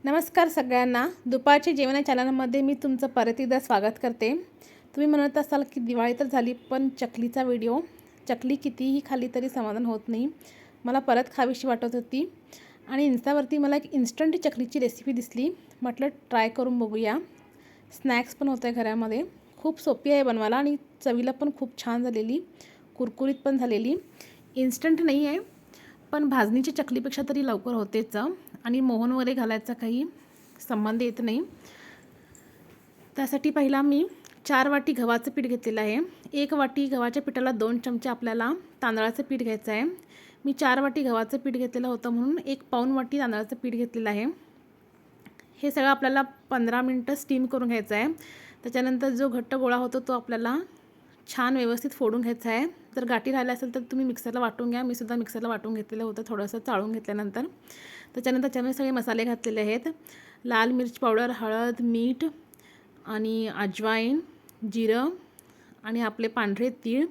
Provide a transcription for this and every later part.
नमस्कार सगळ्यांना. दुपारचे जेवण या चॅनलमध्ये मी तुमचं परत एकदा स्वागत करते. तुम्ही म्हणत असाल की दिवाळी तर झाली पण चकलीचा व्हिडिओ, चकली कितीही खाली तरी समाधान होत नाही. मला परत खावीशी वाटत होती आणि इन्स्टावरती मला एक इन्स्टंट चकलीची रेसिपी दिसली. म्हटलं ट्राय करून बघूया. स्नॅक्स पण होते घरामध्ये. खूप सोपी आहे बनवायला आणि चवीला पण खूप छान झालेली, कुरकुरीत पण झालेली. इन्स्टंट नाही आहे पण भाजणीची चकलीपेक्षा तरी लवकर होतेच आणि मोहन वगैरे घालायचा काही संबंध येत नाही. त्यासाठी पहिला मी 4 वाटी गव्हाचं पीठ घेतलेलं आहे. 1 वाटी गव्हाच्या पिठाला 2 चमचे आपल्याला तांदळाचं पीठ घ्यायचं आहे. मी 4 वाटी गव्हाचं पीठ घेतलेलं होतं म्हणून 1 पाऊण वाटी तांदळाचं पीठ घेतलेलं आहे. हे सगळं आपल्याला 15 मिनटं स्टीम करून घ्यायचं आहे. त्याच्यानंतर जो घट्ट गोळा होतो तो आपल्याला छान व्यवस्थित फोडून घ्यायचा आहे. जर गाठी राहिल्या असेल तर तुम्ही मिक्सरला वाटून घ्या. मी सुद्धा मिक्सरला वाटून घेतलेलं होतं थोडंसं चाळून घेतल्यानंतर. त्याच्यानंतर त्याच्यामध्ये सगळे मसाले घातलेले आहेत. लाल मिर्च पावडर, हळद, मीठ आणि अजवाईन, जिरं आणि आपले पांढरे तीळ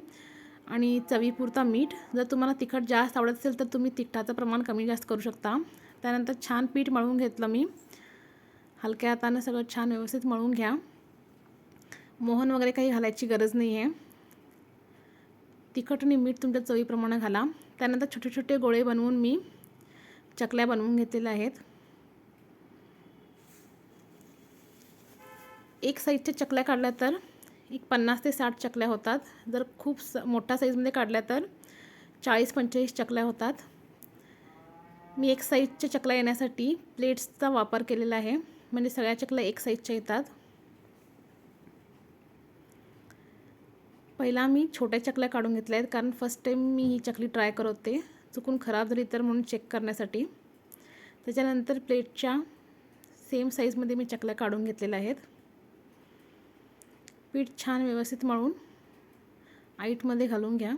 आणि चवीपुरता मीठ. जर तुम्हाला तिखट जास्त आवडत असेल तर तुम्ही तिखटाचं प्रमाण कमी जास्त करू शकता. त्यानंतर छान पीठ मळून घेतलं मी. हलक्या हाताने सगळं छान व्यवस्थित मळून घ्या. मोहन वगैरे काही घालायची गरज नाही आहे. तिखट आणि मीठ तुमच्या चवीप्रमाणे घाला. त्यानंतर छोटे छोटे गोळे बनवून मी चकल्या बनवून घेतलेल्या आहेत. एक साईजच्या चकल्या काढल्या तर एक 50 ते 60 चकल्या होतात. जर खूप मोठ्या साईजमध्ये काढल्या तर 40-45 चकल्या होतात. मी एक साईजच्या चकल्या येण्यासाठी प्लेट्सचा वापर केलेला आहे, म्हणजे सगळ्या चकल्या एक साईजच्या येतात. पहिला मी छोट्या चकल्या काढून घेतल्या आहेत, कारण फर्स्ट टाईम मी ही चकली ट्राय करत होते. चुकून खराब झाली तर म्हणून चेक करण्यासाठी. त्याच्यानंतर प्लेटच्या सेम साईजमध्ये मी चकल्या काढून घेतलेल्या आहेत. पीठ छान व्यवस्थित मळून आईटमध्ये घालून घ्या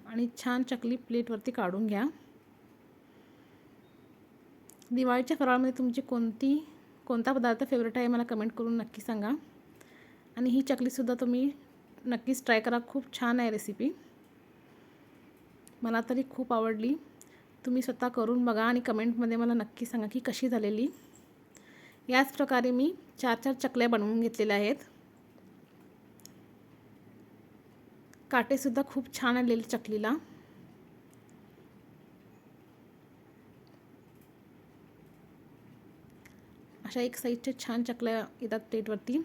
आणि छान चकली प्लेटवरती काढून घ्या. दिवाळीच्या फराळामध्ये तुमची कोणता पदार्थ फेवरेट आहे मला कमेंट करून नक्की सांगा. आणि ही चकलीसुद्धा तुम्ही नक्कीच ट्राय करा. खूप छान आहे रेसिपी. मला तरी खूप आवडली. तुम्ही स्वतः करून बघा आणि कमेंटमध्ये मला नक्की सांगा की कशी झालेली. याच प्रकारे मी 4 चकल्या बनवून घेतलेल्या आहेत. काटेसुद्धा खूप छान आलेले चकलीला. अशा एक साईजच्या छान चकल्या येतात प्लेटवरती.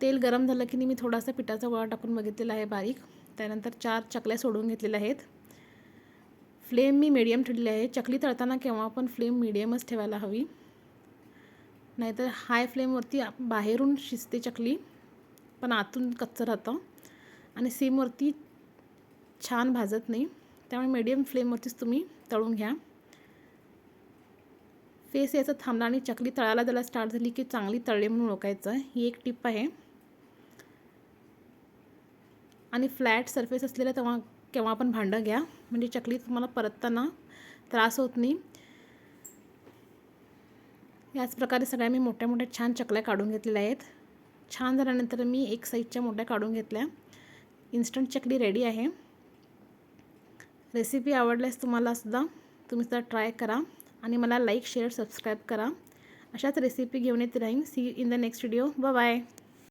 तेल गरम झालं की मी थोडासा पिठाचा गोळा टाकून बघितलेला आहे बारीक. त्यानंतर 4 चकल्या सोडून घेतलेल्या आहेत. फ्लेम मी मीडियम ठेवलेली आहे. चकली तळताना केव्हा पण फ्लेम मीडियमच ठेवायला हवी, नाहीतर हाय फ्लेमवरती बाहेरून शिजते चकली पण आतून कच्चं राहतं आणि सीमवरती छान भाजत नाही. त्यामुळे मीडियम फ्लेमवरतीच तुम्ही तळून घ्या. फेस याचं थांबला आणि चकली तळायला ज्याला स्टार्ट झाली की चांगली तळली म्हणून ओळखायचं. ही एक टिप आहे. आणि फ्लॅट सरफेस असलेलं केव्हा पण भांडं घ्या, म्हणजे चकली तुम्हाला परतताना त्रास होत नाही. याच प्रकारे सगळ्या मी मोठ्या मोठ्या छान चकल्या काढून घेतलेल्या आहेत. छान झाल्यानंतर मी एक साईजच्या मोठ्या काढून घेतल्या. इन्स्टंट चकली रेडी आहे. रेसिपी आवडल्यास तुम्ही सुद्धा ट्राय करा आणि मला लाईक, शेअर, सबस्क्राईब करा. अशाच रेसिपी घेऊन येत राहीन. See you in the next video. Bye bye.